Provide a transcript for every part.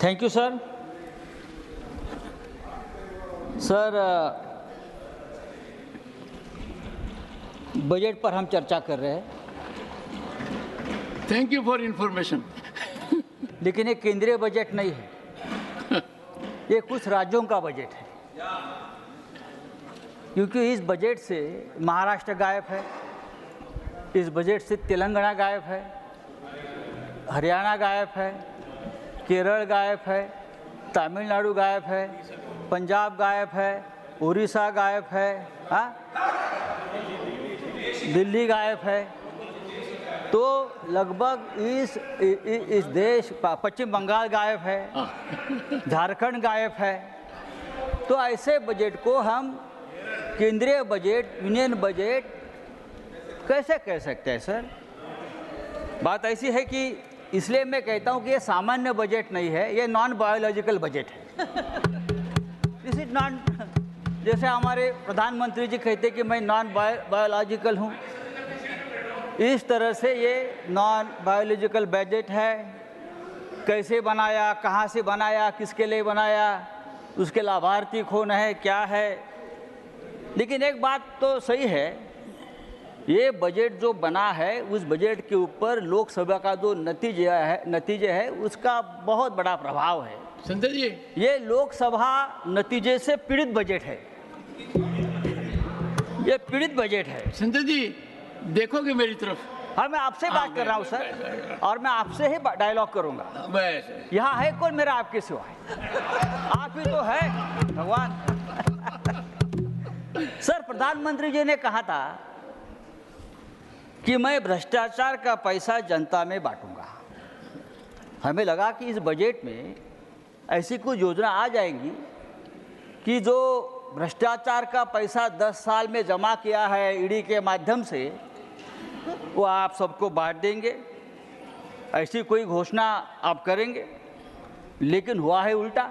Thank you sir. Sir, budget पर हम चर्चा कर रहे हैं, थैंक यू फॉर इंफॉर्मेशन। लेकिन ये केंद्रीय बजट नहीं है, ये कुछ राज्यों का बजट है। क्योंकि इस बजट से महाराष्ट्र गायब है, इस बजट से तेलंगाना गायब है, हरियाणा गायब है, केरल गायब है, तमिलनाडु गायब है, पंजाब गायब है, उड़ीसा गायब है, दिल्ली गायब है। तो लगभग इस देश, पश्चिम बंगाल गायब है, झारखंड गायब है। तो ऐसे बजट को हम केंद्रीय बजट, यूनियन बजट कैसे कह सकते हैं सर? बात ऐसी है कि इसलिए मैं कहता हूं कि ये सामान्य बजट नहीं है, ये नॉन बायोलॉजिकल बजट है। दिस इज नॉन, जैसे हमारे प्रधानमंत्री जी कहते कि मैं नॉन बायोलॉजिकल हूं, इस तरह से ये नॉन बायोलॉजिकल बजट है। कैसे बनाया, कहाँ से बनाया, किसके लिए बनाया, उसके लाभार्थी कौन है, क्या है। लेकिन एक बात तो सही है, ये बजट जो बना है उस बजट के ऊपर लोकसभा का जो नतीजे है उसका बहुत बड़ा प्रभाव है। संजय जी, ये लोकसभा नतीजे से पीड़ित बजट है, ये पीड़ित बजट है। संजय जी देखोगे मेरी तरफ? हाँ, मैं आपसे बात कर रहा हूँ सर, और मैं आपसे ही डायलॉग करूँगा। बस, यहाँ है कौन मेरा आपके सिवा? आप ही तो है भगवान। सर, प्रधानमंत्री जी ने कहा था कि मैं भ्रष्टाचार का पैसा जनता में बांटूंगा। हमें लगा कि इस बजट में ऐसी कुछ योजना आ जाएंगी कि जो भ्रष्टाचार का पैसा 10 साल में जमा किया है ईडी के माध्यम से, वो आप सबको बांट देंगे, ऐसी कोई घोषणा आप करेंगे। लेकिन हुआ है उल्टा।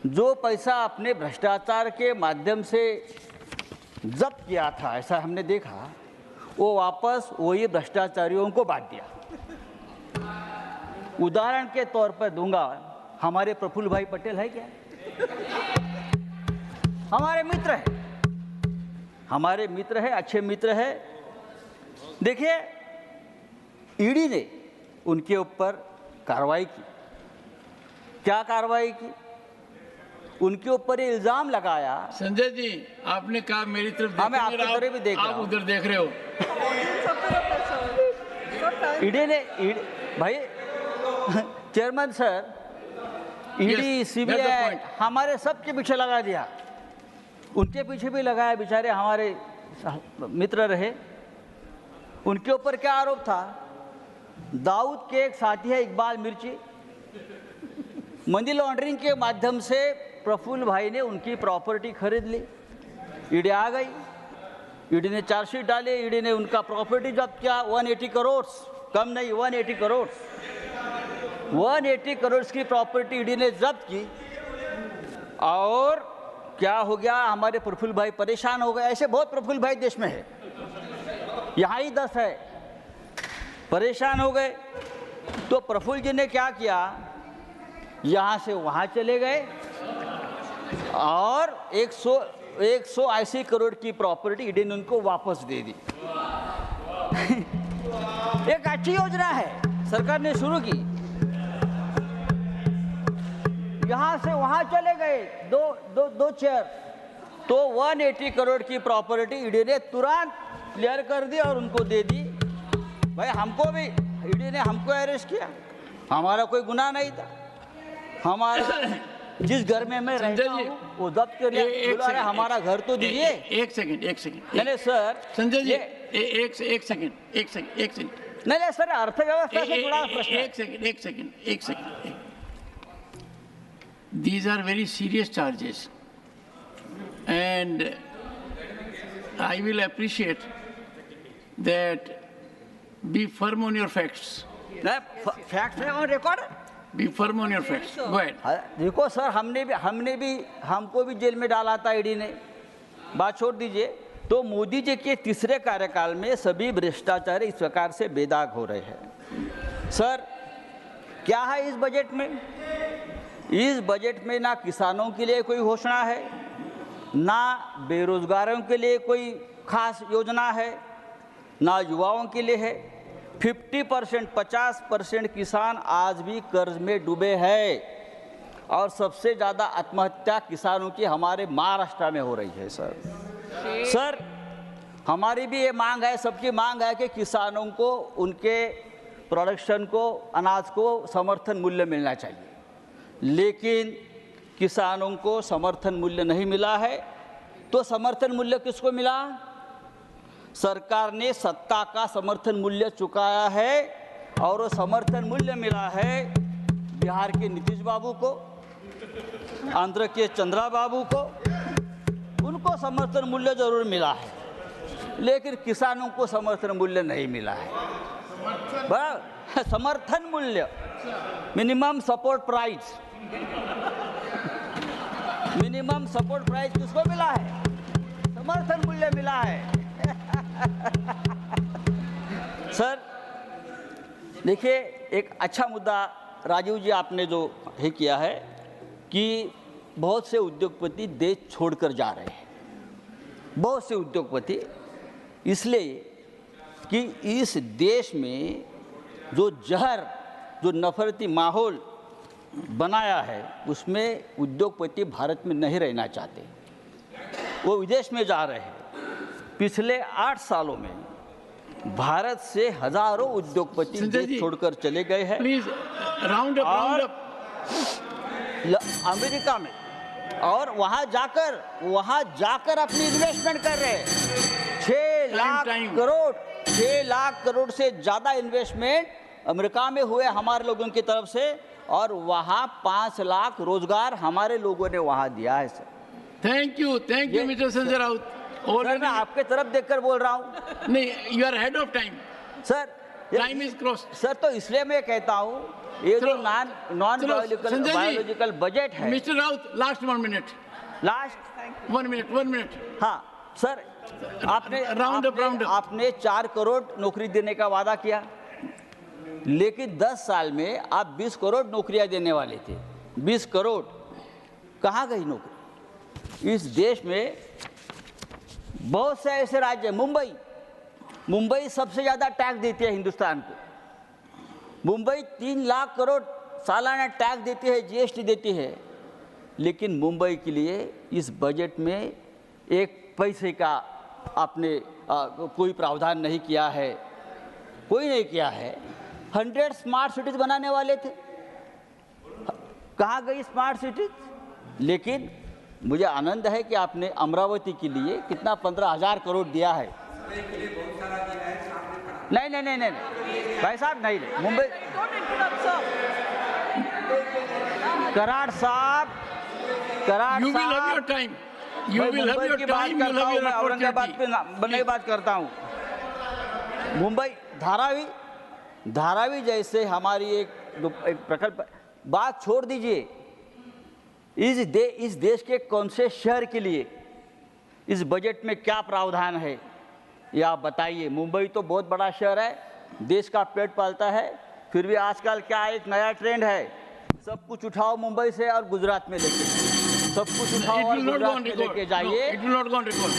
जो पैसा अपने भ्रष्टाचार के माध्यम से जब्त किया था, ऐसा हमने देखा, वो वापस वही भ्रष्टाचारियों को बांट दिया। उदाहरण के तौर पर दूंगा, हमारे प्रफुल्ल भाई पटेल है क्या? हमारे मित्र है, हमारे मित्र है, अच्छे मित्र है। देखिए, ईडी ने उनके ऊपर कार्रवाई की। क्या कार्रवाई की? उनके ऊपर ये इल्जाम लगाया। संजय जी आपने कहा मेरी तरफ हाँ, मैं आपकी तरफ भी देख रहा हूं। आप उधर देख रहे हो। ईडी ने, भाई चेयरमैन सर, ईडी, सीबीआई हमारे सबके पीछे लगा दिया, उनके पीछे भी लगाया। बेचारे हमारे मित्र रहे। उनके ऊपर क्या आरोप था? दाऊद के एक साथी है इकबाल मिर्ची, मनी लॉन्ड्रिंग के माध्यम से प्रफुल्ल भाई ने उनकी प्रॉपर्टी खरीद ली। ईडी आ गई, ईडी ने चार्जशीट डाली, ईडी ने उनका प्रॉपर्टी जब्त किया। 180 करोड़, कम नहीं, 180 करोड़, 180 करोड़ की प्रॉपर्टी ईडी ने जब्त की। और क्या हो गया? हमारे प्रफुल्ल भाई परेशान हो गए। ऐसे बहुत प्रफुल्ल भाई देश में है, यहाँ ही 10 है, परेशान हो गए। तो प्रफुल्ल जी ने क्या किया? यहाँ से वहाँ चले गए और 180 करोड़ की प्रॉपर्टी ईडी ने उनको वापस दे दी। एक अच्छी योजना है, सरकार ने शुरू की। यहाँ से वहाँ चले गए, दो चेयर। तो 180 करोड़ की प्रॉपर्टी ईडी ने तुरंत क्लियर कर दी और उनको दे दी। भाई हमको भी ईडी ने हमको अरेस्ट किया, हमारा कोई गुनाह नहीं था। हमारा जिस घर में मैं रहता हूँ वो जब्त कर लिया। हमारा घर तो दीजिए। एक सेकंड नहीं सर, संजय जी एक सेकंड नहीं सर, अर्थव्यवस्था से जुड़ा प्रश्न। एक second These are very serious charges and I will appreciate that. Be firm on your facts. Fact है और record. Be firm on your facts. Go ahead. देखो सर, हमको भी जेल में डाला था ईडी ने, बात छोड़ दीजिए। तो मोदी जी के तीसरे कार्यकाल में सभी भ्रष्टाचारी इस प्रकार से बेदाग हो रहे हैं। सर, क्या है इस बजट में? इस बजट में ना किसानों के लिए कोई घोषणा है, ना बेरोजगारों के लिए कोई खास योजना है, ना युवाओं के लिए है। 50%, 50% किसान आज भी कर्ज में डूबे हैं और सबसे ज़्यादा आत्महत्या किसानों की हमारे महाराष्ट्र में हो रही है। सर हमारी भी ये मांग है, सबकी मांग है कि किसानों को उनके प्रोडक्शन को, अनाज को समर्थन मूल्य मिलना चाहिए, लेकिन किसानों को समर्थन मूल्य नहीं मिला है। तो समर्थन मूल्य किसको मिला? सरकार ने सत्ता का समर्थन मूल्य चुकाया है और वो समर्थन मूल्य मिला है बिहार के नीतीश बाबू को, आंध्र के चंद्रा बाबू को। उनको समर्थन मूल्य जरूर मिला है, लेकिन किसानों को समर्थन मूल्य नहीं मिला है। समर्थन मूल्य, minimum support price, minimum support price किसको मिला है? समर्थन मूल्य मिला है। सर देखिए, एक अच्छा मुद्दा राजीव जी आपने जो है किया है कि बहुत से उद्योगपति देश छोड़कर जा रहे हैं। बहुत से उद्योगपति इसलिए कि इस देश में जो जहर, जो नफरती माहौल बनाया है, उसमें उद्योगपति भारत में नहीं रहना चाहते, वो विदेश में जा रहे हैं। पिछले 8 सालों में भारत से हजारों उद्योगपति देश छोड़कर चले गए हैं। प्लीज राउंड अप अमेरिका में, और वहां जाकर अपनी इन्वेस्टमेंट कर रहे हैं। 6 लाख करोड़ से ज्यादा इन्वेस्टमेंट अमेरिका में हुए हमारे लोगों की तरफ से, और वहां 5 लाख रोजगार हमारे लोगों ने वहां दिया है। Sir thank you mister Sanjay Raut. और मैं आपके तरफ देखकर बोल रहा हूं। नहीं, you are head of time sir, time is cross. Sir तो इसलिए मैं कहता हूं, ये जो नॉन बायोलॉजिकल बजट है। Mister Raut, last 1 minute, last 1 minute. हाँ सर, आपने 4 करोड़ नौकरी देने का वादा किया, लेकिन 10 साल में आप 20 करोड़ नौकरियां देने वाले थे। 20 करोड़ कहाँ गई नौकरी? इस देश में बहुत से ऐसे राज्य, मुंबई सबसे ज्यादा टैक्स देती है हिंदुस्तान को। मुंबई 3 लाख करोड़ सालाना टैक्स देती है, जीएसटी देती है, लेकिन मुंबई के लिए इस बजट में एक पैसे का आपने कोई प्रावधान नहीं किया है, कोई नहीं किया है। 100 स्मार्ट सिटीज बनाने वाले थे, कहाँ गई स्मार्ट सिटीज? लेकिन मुझे आनंद है कि आपने अमरावती के लिए कितना 15,000 करोड़ दिया है। नहीं भाई साहब, नहीं मुंबई, कराड़ साहब, You will have your time. You will have your time. You will have your Aurangabad पे नहीं बात करता हूँ। मुंबई धारावी जैसे हमारी एक प्रकल्प, बात छोड़ दीजिए। इस देश के कौन से शहर के लिए इस बजट में क्या प्रावधान है, ये आप बताइए। मुंबई तो बहुत बड़ा शहर है, देश का पेट पालता है, फिर भी आजकल क्या एक नया ट्रेंड है, सब कुछ उठाओ मुंबई से और गुजरात में लेके, सब कुछ उठाओ और गुजरात में लेके जाइए। It will not go on record.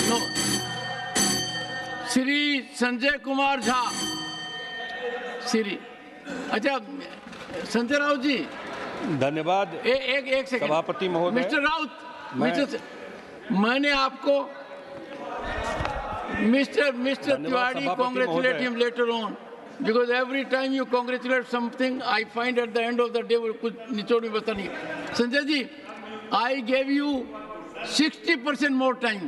No. Shri Sanjay Kumar Jha, Shri, अच्छा संजय राउत जी, धन्यवाद। एक सेकंड सभापति महोदय। मिस्टर राउत, मैंने आपको mister Tiwari congratulate him later on, because every time you congratulate something, I find at the end of the day वो कुछ निचोड़ में बता नहीं। Sanjay ji, I gave you 60% more time.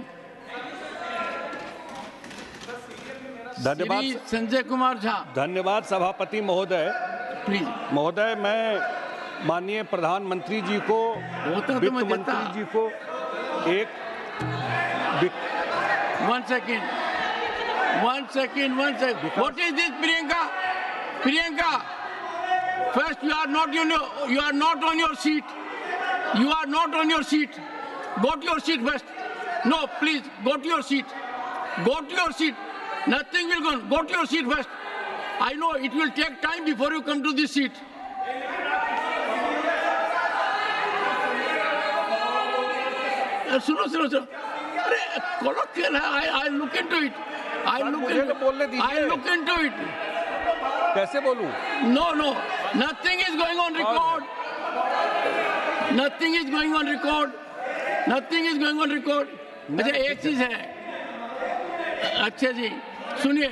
धन्यवाद संजय कुमार झा। धन्यवाद सभापति महोदय। प्लीज महोदय, मैं माननीय प्रधानमंत्री जी को, वित्त मंत्री जी को एक One second. What is this, Priyanka? First, you are not on your seat. You are not on your seat. Go to your seat first. No, please, go to your seat. Go to your seat. Nothing will go on. Go to your seat first. I know it will take time before you come to this seat. सुनो सुनो सुनो, अरे colloquial है, I look into it, मुझे तो बोलने दीजिए। I look into it. कैसे बोलूं? No, no, nothing is going on record. Nothing is going on record. Nothing is going on record. अच्छा एक चीज है, अच्छा जी सुनिए,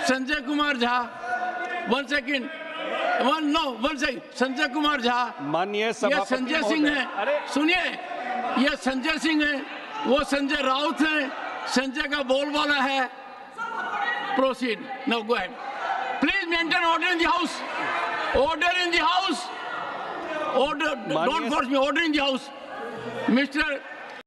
संजय कुमार झा, 1 सेकंड, 1 सेकंड, संजय कुमार झा, माननीय ये सभापति संजय सिंह है, अरे सुनिए, ये संजय सिंह है, वो संजय राउत है, संजय का बोलबाला है। Proceed, now go ahead, please maintain order in the house, order in the house, order, don't force me, order in the house, mister